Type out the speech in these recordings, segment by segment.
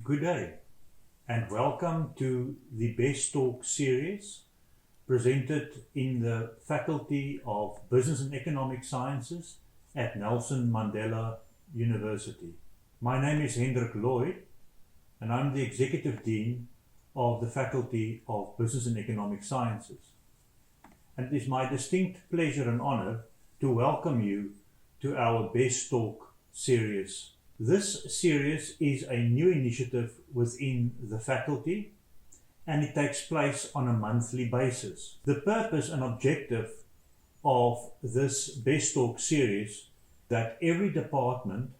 Good day and welcome to the Best Talk series presented in the Faculty of Business and Economic Sciences at Nelson Mandela University. My name is Hendrik Lloyd and I'm the Executive Dean of the Faculty of Business and Economic Sciences. And it is my distinct pleasure and honor to welcome you to our Best Talk series. This series is a new initiative within the faculty and it takes place on a monthly basis. The purpose and objective of this Best Talk series that every department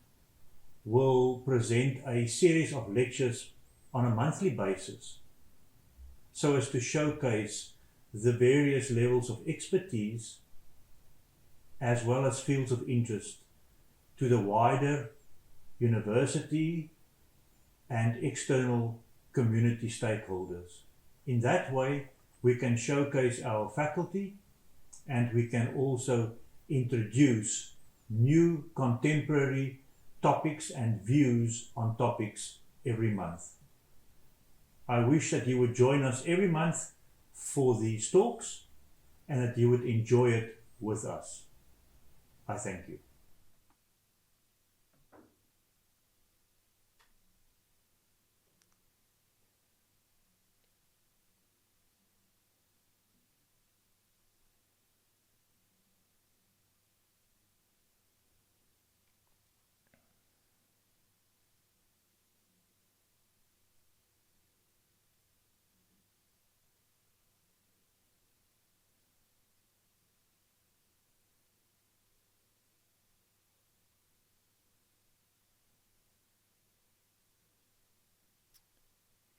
will present a series of lectures on a monthly basis so as to showcase the various levels of expertise as well as fields of interest to the wider university and external community stakeholders. In that way, we can showcase our faculty and we can also introduce new contemporary topics and views on topics every month. I wish that you would join us every month for these talks and that you would enjoy it with us. I thank you.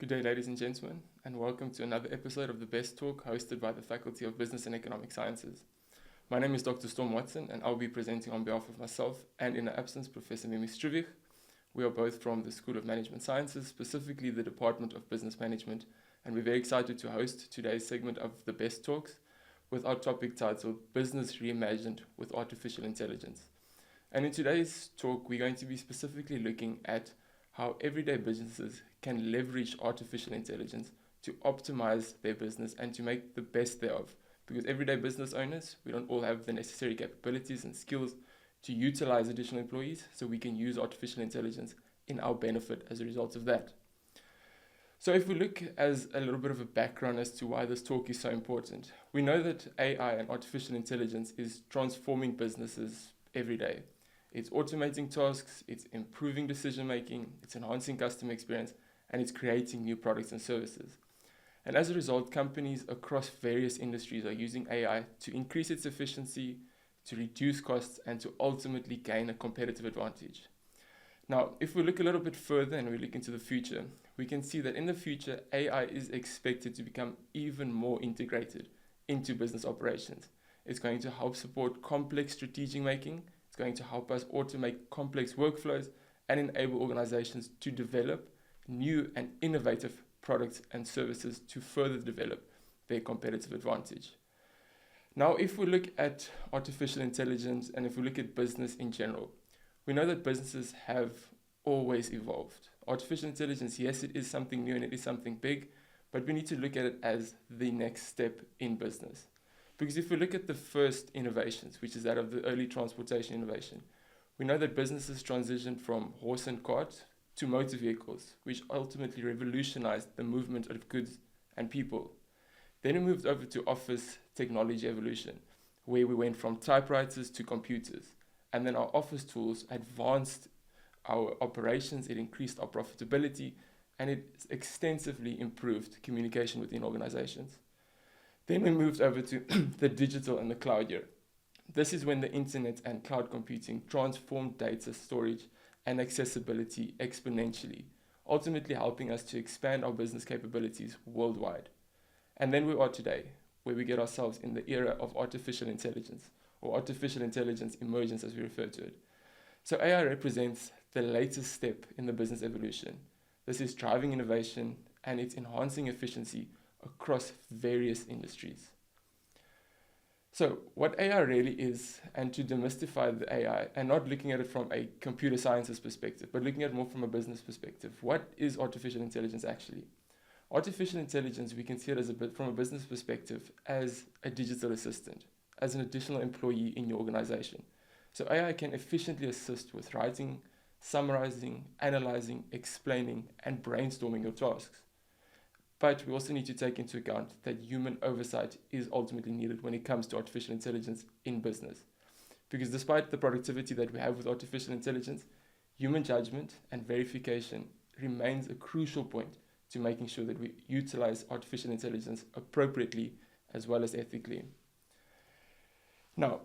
Good day, ladies and gentlemen, and welcome to another episode of the Best Talk hosted by the Faculty of Business and Economic Sciences. My name is Dr. Storm Watson, and I'll be presenting on behalf of myself and, in her absence, Professor Mimi Struvich. We are both from the School of Management Sciences, specifically the Department of Business Management, and we're very excited to host today's segment of the Best Talks with our topic titled Business Reimagined with Artificial Intelligence. And in today's talk, we're going to be specifically looking at how everyday businesses can leverage artificial intelligence to optimize their business and to make the best thereof. Because everyday business owners, we don't all have the necessary capabilities and skills to utilize additional employees, so we can use artificial intelligence in our benefit as a result of that. So if we look as a little bit of a background as to why this talk is so important, we know that AI and artificial intelligence is transforming businesses every day. It's automating tasks, it's improving decision making, it's enhancing customer experience, and it's creating new products and services. And as a result, companies across various industries are using AI to increase its efficiency, to reduce costs, and to ultimately gain a competitive advantage. Now, if we look a little bit further and we look into the future, we can see that in the future, AI is expected to become even more integrated into business operations. It's going to help support complex strategic making. It's going to help us automate complex workflows and enable organizations to develop new and innovative products and services to further develop their competitive advantage. Now, if we look at artificial intelligence and if we look at business in general, we know that businesses have always evolved. Artificial intelligence, yes, it is something new and it is something big, but we need to look at it as the next step in business. Because if we look at the first innovations, which is that of the early transportation innovation, we know that businesses transitioned from horse and cart to motor vehicles, which ultimately revolutionized the movement of goods and people. Then we moved over to office technology evolution, where we went from typewriters to computers. And then our office tools advanced our operations, it increased our profitability, and it extensively improved communication within organizations. Then we moved over to the digital and the cloud era. This is when the internet and cloud computing transformed data storage and accessibility exponentially, ultimately helping us to expand our business capabilities worldwide. And then we are today, where we get ourselves in the era of artificial intelligence, or artificial intelligence emergence as we refer to it. So AI represents the latest step in the business evolution. This is driving innovation and it's enhancing efficiency across various industries. So, what AI really is, and to demystify the AI, and not looking at it from a computer sciences perspective, but looking at it more from a business perspective, what is artificial intelligence actually? Artificial intelligence, we can see it as a bit from a business perspective as a digital assistant, as an additional employee in your organization. So, AI can efficiently assist with writing, summarizing, analyzing, explaining, and brainstorming your tasks. But we also need to take into account that human oversight is ultimately needed when it comes to artificial intelligence in business. Because despite the productivity that we have with artificial intelligence, human judgment and verification remains a crucial point to making sure that we utilize artificial intelligence appropriately as well as ethically. Now,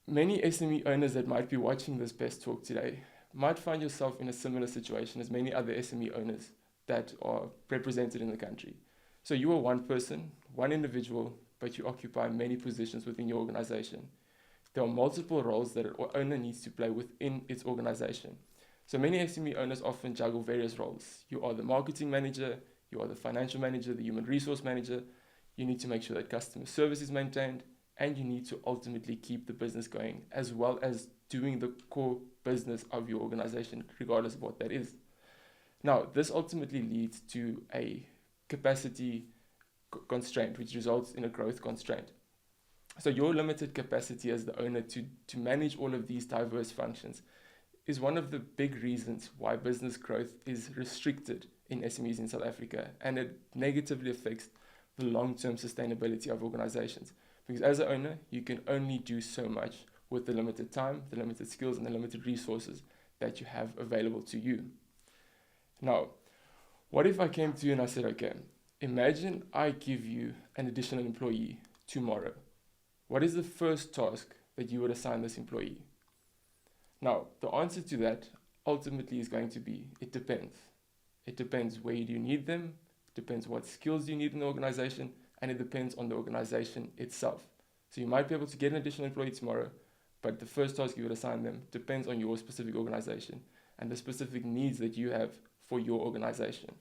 many SME owners that might be watching this Best Talk today might find yourself in a similar situation as many other SME owners that are represented in the country. So you are one person, one individual, but you occupy many positions within your organization. There are multiple roles that an owner needs to play within its organization. So many SME owners often juggle various roles. You are the marketing manager, you are the financial manager, the human resource manager. You need to make sure that customer service is maintained, and you need to ultimately keep the business going, as well as doing the core business of your organization, regardless of what that is. Now, this ultimately leads to a capacity constraint, which results in a growth constraint. So your limited capacity as the owner to manage all of these diverse functions is one of the big reasons why business growth is restricted in SMEs in South Africa, and it negatively affects the long-term sustainability of organizations. Because as an owner, you can only do so much with the limited time, the limited skills, and the limited resources that you have available to you. Now, what if I came to you and I said, okay, imagine I give you an additional employee tomorrow. What is the first task that you would assign this employee? Now, the answer to that ultimately is going to be, it depends. It depends where do you need them, it depends what skills you need in the organization, and it depends on the organization itself. So you might be able to get an additional employee tomorrow, but the first task you would assign them depends on your specific organization and the specific needs that you have for your organization.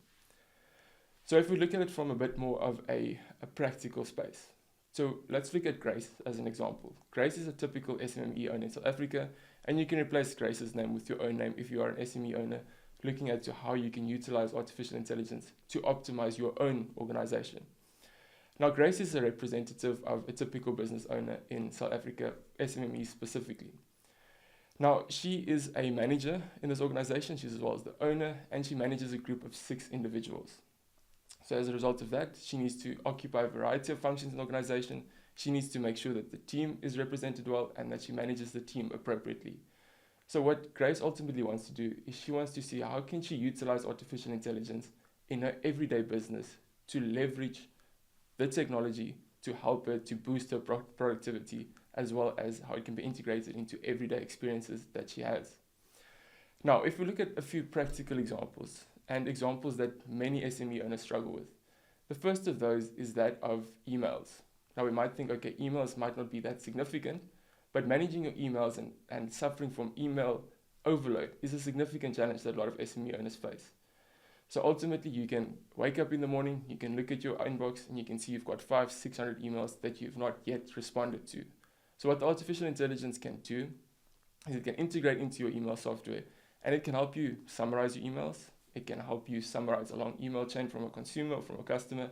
So if we look at it from a bit more of a practical space. So let's look at Grace as an example. Grace is a typical SME owner in South Africa, and you can replace Grace's name with your own name if you are an SME owner, looking at how you can utilize artificial intelligence to optimize your own organization. Now, Grace is a representative of a typical business owner in South Africa, SME specifically. Now, she is a manager in this organization. She's as well as the owner, and she manages a group of 6 individuals. So as a result of that, she needs to occupy a variety of functions in the organization. She needs to make sure that the team is represented well and that she manages the team appropriately. So what Grace ultimately wants to do is she wants to see how can she utilize artificial intelligence in her everyday business to leverage the technology to help her to boost her productivity, as well as how it can be integrated into everyday experiences that she has. Now, if we look at a few practical examples, and examples that many SME owners struggle with, the first of those is that of emails. Now, we might think, okay, emails might not be that significant, but managing your emails and suffering from email overload is a significant challenge that a lot of SME owners face. So ultimately, you can wake up in the morning, you can look at your inbox, and you can see you've got 500-600 emails that you've not yet responded to. So what the artificial intelligence can do is it can integrate into your email software, and it can help you summarize your emails. It can help you summarize a long email chain from a consumer or from a customer,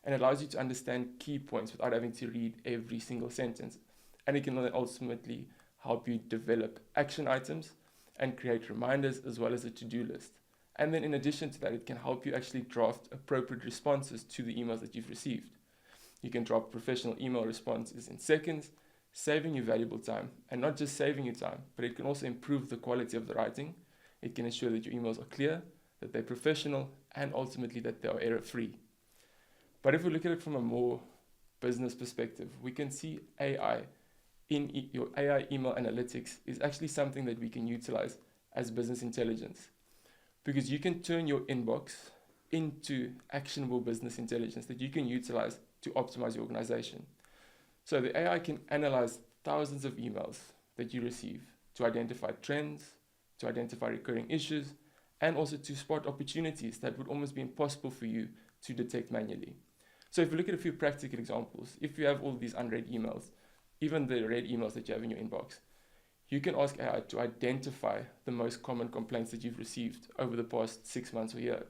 and it allows you to understand key points without having to read every single sentence. And it can then ultimately help you develop action items and create reminders as well as a to-do list. And then in addition to that, it can help you actually draft appropriate responses to the emails that you've received. You can draft professional email responses in seconds, saving you valuable time, and not just saving you time, but it can also improve the quality of the writing. It can ensure that your emails are clear, that they're professional, and ultimately that they are error-free. But if we look at it from a more business perspective, we can see AI in your AI email analytics is actually something that we can utilize as business intelligence, because you can turn your inbox into actionable business intelligence that you can utilize to optimize your organization. So the AI can analyze thousands of emails that you receive to identify trends, to identify recurring issues, and also to spot opportunities that would almost be impossible for you to detect manually. So if we look at a few practical examples, if you have all these unread emails, even the red emails that you have in your inbox. You can ask AI to identify the most common complaints that you've received over the past 6 months or year.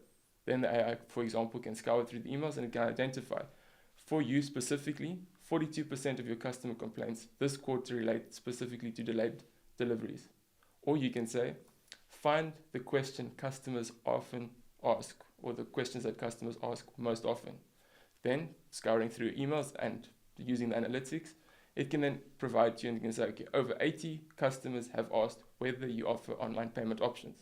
Then the AI, for example, can scour through the emails and it can identify, for you specifically, 42% of your customer complaints this quarter relate specifically to delayed deliveries. Or you can say, find the question customers often ask, or the questions that customers ask most often. Then, scouring through emails and using the analytics, it can then provide you and you can say, okay, over 80 customers have asked whether you offer online payment options.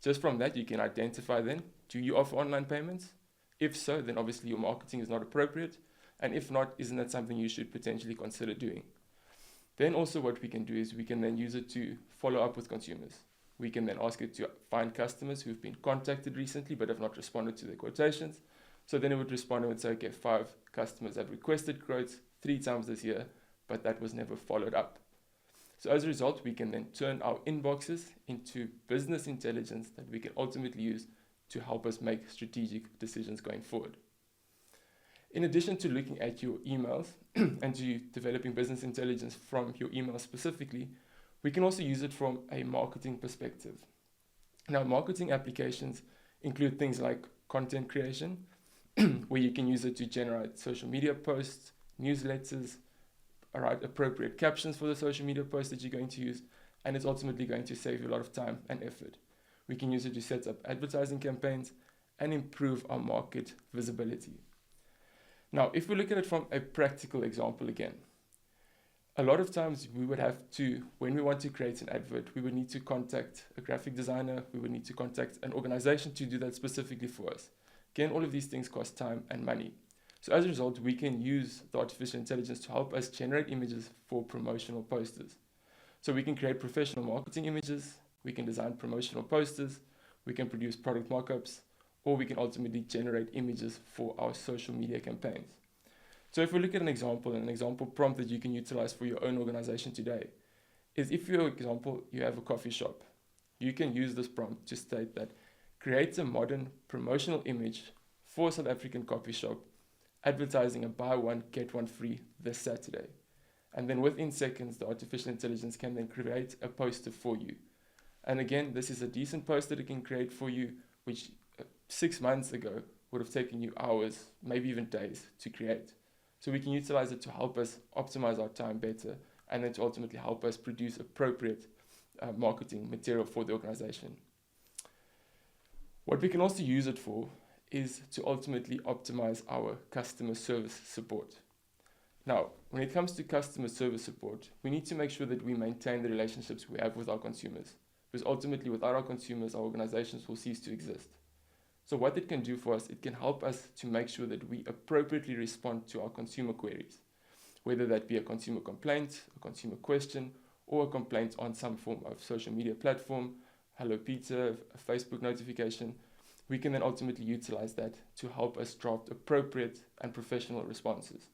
Just from that, you can identify then, do you offer online payments? If so, then obviously your marketing is not appropriate. And if not, isn't that something you should potentially consider doing? Then also what we can do is we can then use it to follow up with consumers. We can then ask it to find customers who've been contacted recently but have not responded to their quotations. So then it would respond and would say, okay, 5 customers have requested quotes 3 times this year, but that was never followed up. So as a result, we can then turn our inboxes into business intelligence that we can ultimately use to help us make strategic decisions going forward. In addition to looking at your emails and to developing business intelligence from your emails specifically, we can also use it from a marketing perspective. Now, marketing applications include things like content creation, where you can use it to generate social media posts, newsletters, write appropriate captions for the social media posts that you're going to use, and it's ultimately going to save you a lot of time and effort. We can use it to set up advertising campaigns and improve our market visibility. Now, if we look at it from a practical example again, a lot of times we would have to, when we want to create an advert, we would need to contact a graphic designer, we would need to contact an organization to do that specifically for us. Again, all of these things cost time and money. So as a result, we can use the artificial intelligence to help us generate images for promotional posters. So we can create professional marketing images, we can design promotional posters, we can produce product mockups, or we can ultimately generate images for our social media campaigns. So if we look at an example prompt that you can utilize for your own organization today, is if, for example, you have a coffee shop, you can use this prompt to state that create a modern promotional image for a South African coffee shop advertising a buy one, get one free this Saturday. And then within seconds, the artificial intelligence can then create a poster for you. And again, this is a decent poster that it can create for you, which 6 months ago would have taken you hours, maybe even days to create. So we can utilize it to help us optimize our time better and then to ultimately help us produce appropriate marketing material for the organization. What we can also use it for is to ultimately optimize our customer service support. Now, when it comes to customer service support, we need to make sure that we maintain the relationships we have with our consumers, because ultimately without our consumers, our organizations will cease to exist. So what it can do for us, it can help us to make sure that we appropriately respond to our consumer queries, whether that be a consumer complaint, a consumer question, or a complaint on some form of social media platform, Hello Pizza, a Facebook notification. We can then ultimately utilize that to help us draft appropriate and professional responses.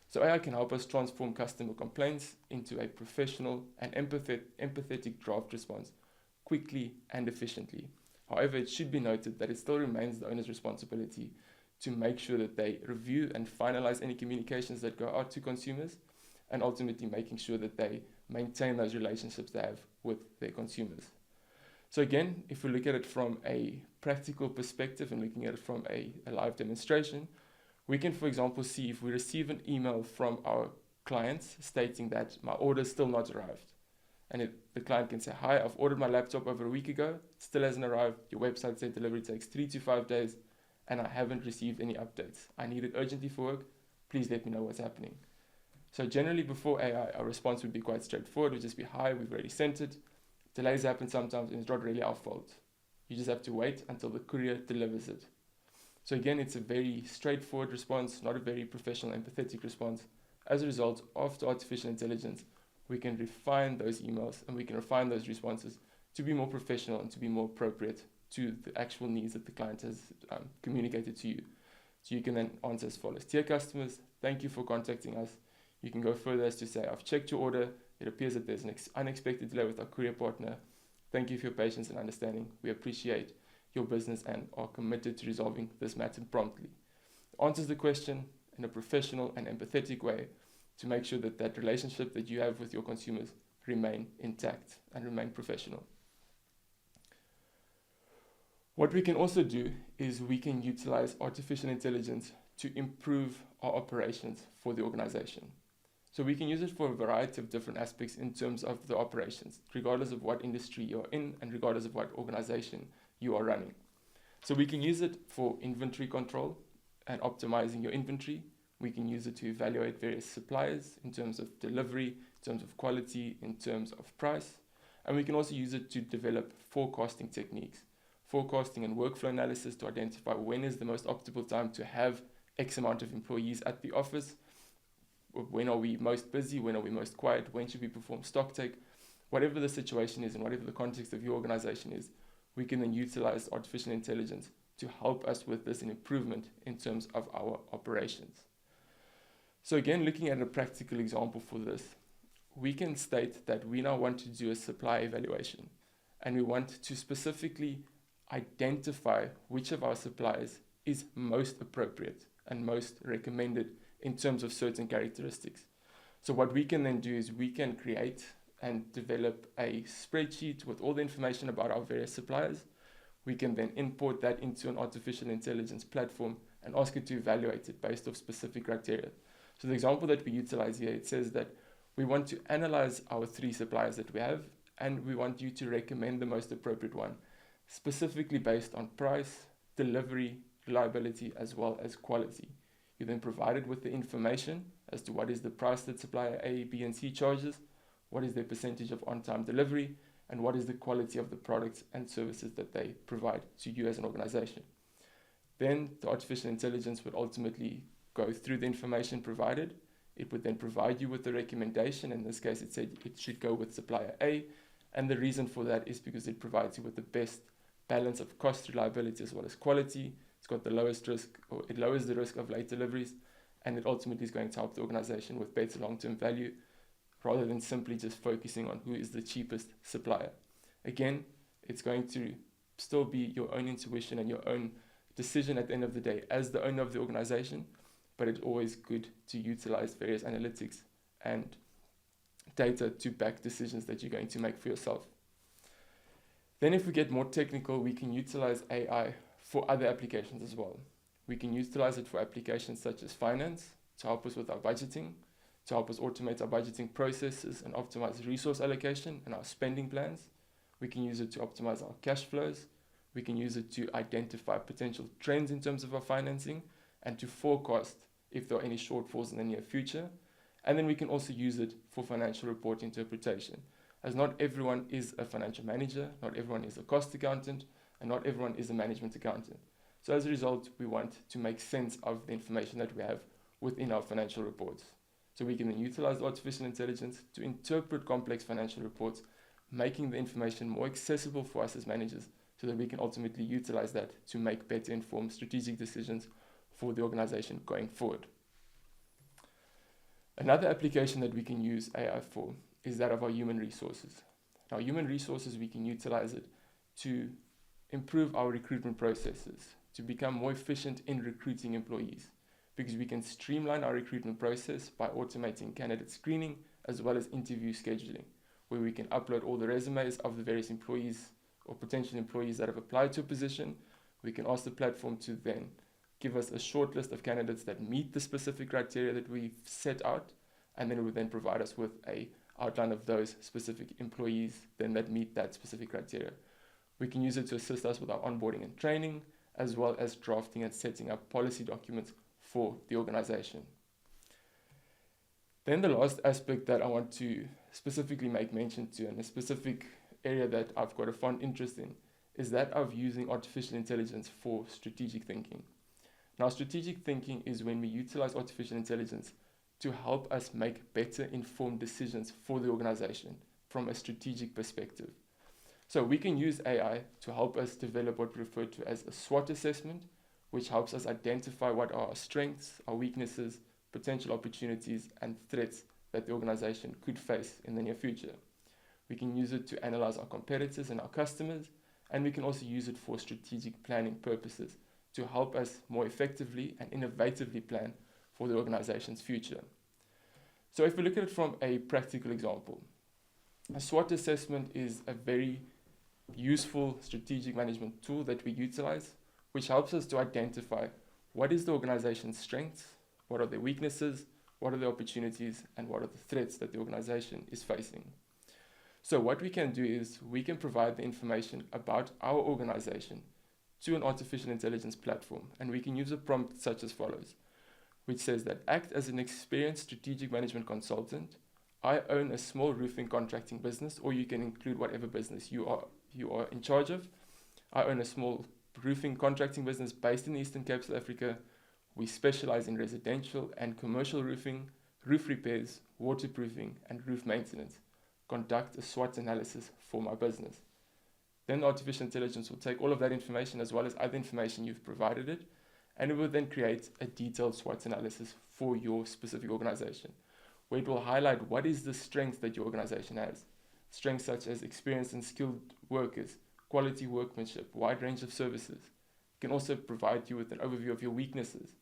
So AI can help us transform customer complaints into a professional and empathetic draft response quickly and efficiently. However, it should be noted that it still remains the owner's responsibility to make sure that they review and finalize any communications that go out to consumers, and ultimately making sure that they maintain those relationships they have with their consumers. So again, if we look at it from a practical perspective and looking at it from a live demonstration, we can, for example, see if we receive an email from our clients stating that my order is still not arrived. And the client can say, hi, I've ordered my laptop over a week ago, still hasn't arrived, your website said delivery takes 3 to 5 days, and I haven't received any updates. I need it urgently for work, please let me know what's happening. So generally before AI, our response would be quite straightforward, it would just be, hi, we've already sent it. Delays happen sometimes and it's not really our fault. You just have to wait until the courier delivers it. So again, it's a very straightforward response, not a very professional, empathetic response. As a result, after artificial intelligence, we can refine those emails and we can refine those responses to be more professional and to be more appropriate to the actual needs that the client has communicated to you. So you can then answer as follows. Dear customers, thank you for contacting us. You can go further as to say, I've checked your order. It appears that there's an unexpected delay with our courier partner. Thank you for your patience and understanding. We appreciate your business and are committed to resolving this matter promptly. Answers the question in a professional and empathetic way to make sure that that relationship that you have with your consumers remain intact and remain professional. What we can also do is we can utilize artificial intelligence to improve our operations for the organization. So we can use it for a variety of different aspects in terms of the operations, regardless of what industry you're in and regardless of what organization you are running. So we can use it for inventory control and optimizing your inventory. We can use it to evaluate various suppliers in terms of delivery, in terms of quality, in terms of price. And we can also use it to develop forecasting techniques, forecasting and workflow analysis to identify when is the most optimal time to have X amount of employees at the office. When are we most busy? When are we most quiet? When should we perform stock take? Whatever the situation is and whatever the context of your organization is, we can then utilize artificial intelligence to help us with this improvement in terms of our operations. So again, looking at a practical example for this, we can state that we now want to do a supply evaluation and we want to specifically identify which of our suppliers is most appropriate and most recommended in terms of certain characteristics. So what we can then do is we can create and develop a spreadsheet with all the information about our various suppliers. We can then import that into an artificial intelligence platform and ask it to evaluate it based off specific criteria. So the example that we utilize here, it says that we want to analyze our 3 suppliers that we have and we want you to recommend the most appropriate one, specifically based on price, delivery, reliability, as well as quality. You then provided with the information as to what is the price that supplier A, B, and C charges, what is their percentage of on-time delivery, and what is the quality of the products and services that they provide to you as an organization. Then the artificial intelligence would ultimately go through the information provided. It would then provide you with the recommendation. In this case, it said it should go with supplier A, and the reason for that is because it provides you with the best balance of cost, reliability, as well as quality. It's got the lowest risk, or it lowers the risk of late deliveries, and it ultimately is going to help the organization with better long-term value rather than simply just focusing on who is the cheapest supplier. Again, it's going to still be your own intuition and your own decision at the end of the day as the owner of the organization, but it's always good to utilize various analytics and data to back decisions that you're going to make for yourself. Then if we get more technical, we can utilize AI for other applications as well. We can utilize it for applications such as finance to help us with our budgeting, to help us automate our budgeting processes and optimize resource allocation and our spending plans. We can use it to optimize our cash flows. We can use it to identify potential trends in terms of our financing and to forecast if there are any shortfalls in the near future. And then we can also use it for financial report interpretation, as not everyone is a financial manager, not everyone is a cost accountant, and not everyone is a management accountant. So as a result, we want to make sense of the information that we have within our financial reports. So we can then utilize artificial intelligence to interpret complex financial reports, making the information more accessible for us as managers so that we can ultimately utilize that to make better informed strategic decisions for the organization going forward. Another application that we can use AI for is that of our human resources. Now, human resources, we can utilize it to improve our recruitment processes, to become more efficient in recruiting employees, because we can streamline our recruitment process by automating candidate screening as well as interview scheduling, where we can upload all the resumes of the various employees or potential employees that have applied to a position. We can ask the platform to then give us a short list of candidates that meet the specific criteria that we've set out, and then it would then provide us with a outline of those specific employees then that meet that specific criteria. We can use it to assist us with our onboarding and training, as well as drafting and setting up policy documents for the organization. Then the last aspect that I want to specifically make mention to, and a specific area that I've got a fond interest in, is that of using artificial intelligence for strategic thinking. Now, strategic thinking is when we utilize artificial intelligence to help us make better informed decisions for the organization from a strategic perspective. So we can use AI to help us develop what we refer to as a SWOT assessment, which helps us identify what are our strengths, our weaknesses, potential opportunities, and threats that the organization could face in the near future. We can use it to analyze our competitors and our customers, and we can also use it for strategic planning purposes to help us more effectively and innovatively plan for the organization's future. So if we look at it from a practical example, a SWOT assessment is a very useful strategic management tool that we utilize, which helps us to identify what is the organization's strengths, what are their weaknesses, what are the opportunities, and what are the threats that the organization is facing. So what we can do is we can provide the information about our organization to an artificial intelligence platform, and we can use a prompt such as follows, which says that act as an experienced strategic management consultant. I own a small roofing contracting business, or you can include whatever business you are in charge of. I own a small roofing contracting business based in the Eastern Cape, South Africa. We specialize in residential and commercial roofing, roof repairs, waterproofing, and roof maintenance. Conduct a SWOT analysis for my business. Then the artificial intelligence will take all of that information as well as other information you've provided it, and it will then create a detailed SWOT analysis for your specific organization, where it will highlight what is the strength that your organization has. Strengths such as experienced and skilled workers, quality workmanship, wide range of services. It can also provide you with an overview of your weaknesses,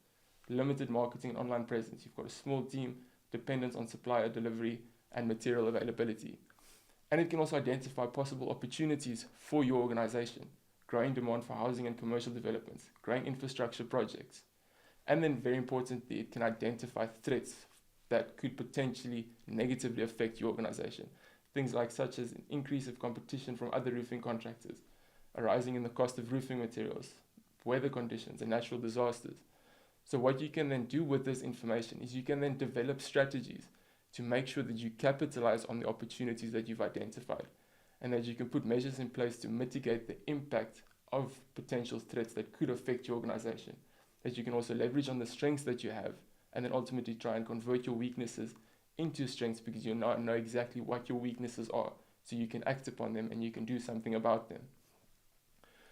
limited marketing and online presence. You've got a small team, dependence on supplier delivery and material availability. And it can also identify possible opportunities for your organization, growing demand for housing and commercial developments, growing infrastructure projects. And then very importantly, it can identify threats that could potentially negatively affect your organization. Things like such as an increase of competition from other roofing contractors, arising in the cost of roofing materials, weather conditions, and natural disasters. So what you can then do with this information is you can then develop strategies to make sure that you capitalize on the opportunities that you've identified, and that you can put measures in place to mitigate the impact of potential threats that could affect your organization, that you can also leverage on the strengths that you have, and then ultimately try and convert your weaknesses into strengths, because you now know exactly what your weaknesses are, so you can act upon them and you can do something about them.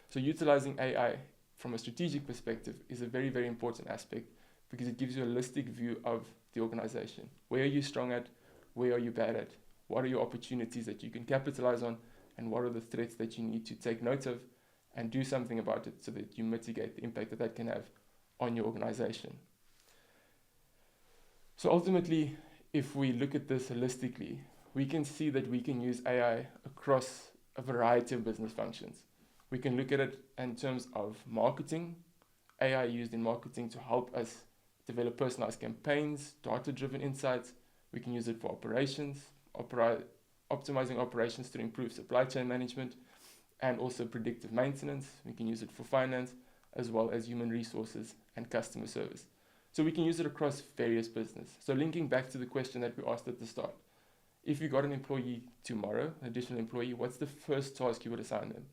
So utilizing AI from a strategic perspective is a very, very important aspect, because it gives you a holistic view of the organization. Where are you strong at? Where are you bad at? What are your opportunities that you can capitalize on? And what are the threats that you need to take note of and do something about it, so that you mitigate the impact that that can have on your organization. So ultimately, if we look at this holistically, we can see that we can use AI across a variety of business functions. We can look at it in terms of marketing, AI used in marketing to help us develop personalized campaigns, data-driven insights. We can use it for operations, optimizing operations to improve supply chain management, and also predictive maintenance. We can use it for finance, as well as human resources and customer service. So we can use it across various business. So linking back to the question that we asked at the start, if you got an employee tomorrow, an additional employee, what's the first task you would assign them?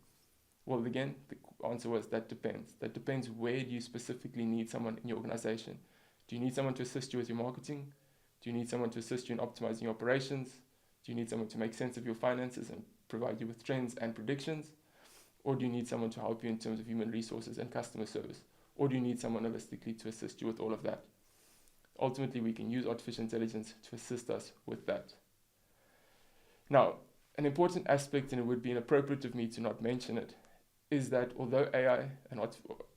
Well, again, the answer was that depends. That depends where do you specifically need someone in your organization. Do you need someone to assist you with your marketing? Do you need someone to assist you in optimizing your operations? Do you need someone to make sense of your finances and provide you with trends and predictions? Or do you need someone to help you in terms of human resources and customer service? Or do you need someone holistically to assist you with all of that? Ultimately, we can use artificial intelligence to assist us with that. Now, an important aspect, and it would be inappropriate of me to not mention it, is that although AI and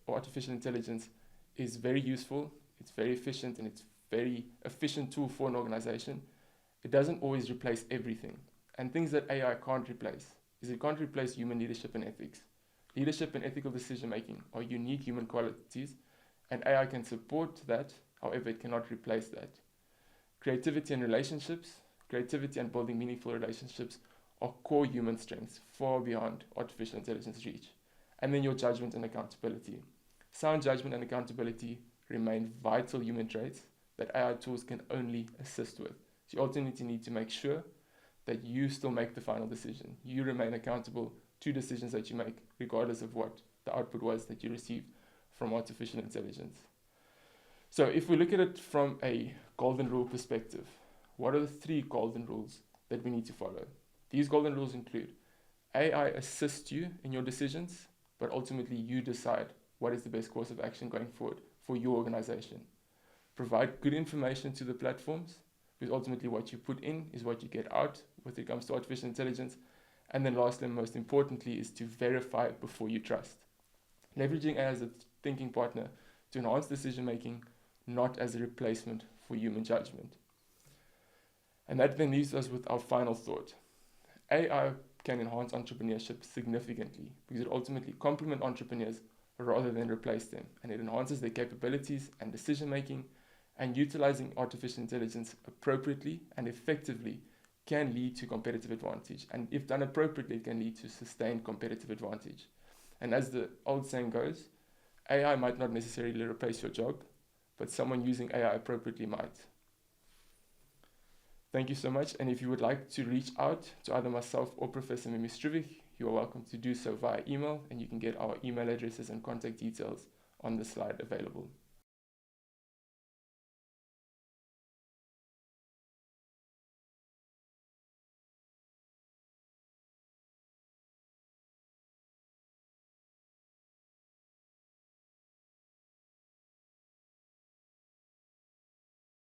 artificial intelligence is very useful, it's very efficient, and it's very efficient tool for an organization, it doesn't always replace everything. And things that AI can't replace is it can't replace human leadership and ethics. Leadership and ethical decision making are unique human qualities, and AI can support that, however, it cannot replace that. Creativity and relationships, creativity and building meaningful relationships are core human strengths far beyond artificial intelligence reach. And then your judgment and accountability. Sound judgment and accountability remain vital human traits that AI tools can only assist with. So you ultimately need to make sure that you still make the final decision. You remain accountable to decisions that you make, regardless of what the output was that you received from artificial intelligence. So if we look at it from a golden rule perspective, what are the 3 golden rules that we need to follow? These golden rules include AI assists you in your decisions, but ultimately you decide what is the best course of action going forward for your organization. Provide good information to the platforms, because ultimately what you put in is what you get out when it comes to artificial intelligence. And then lastly, and most importantly, is to verify before you trust. Leveraging AI as a thinking partner to enhance decision making, not as a replacement for human judgment. And that then leaves us with our final thought. AI can enhance entrepreneurship significantly because it ultimately complements entrepreneurs rather than replace them, and it enhances their capabilities and decision making, and utilizing artificial intelligence appropriately and effectively can lead to competitive advantage, and if done appropriately it can lead to sustained competitive advantage. And as the old saying goes, AI might not necessarily replace your job, but someone using AI appropriately might. Thank you so much, and if you would like to reach out to either myself or Professor Mimi Struvik, you are welcome to do so via email, and you can get our email addresses and contact details on the slide available.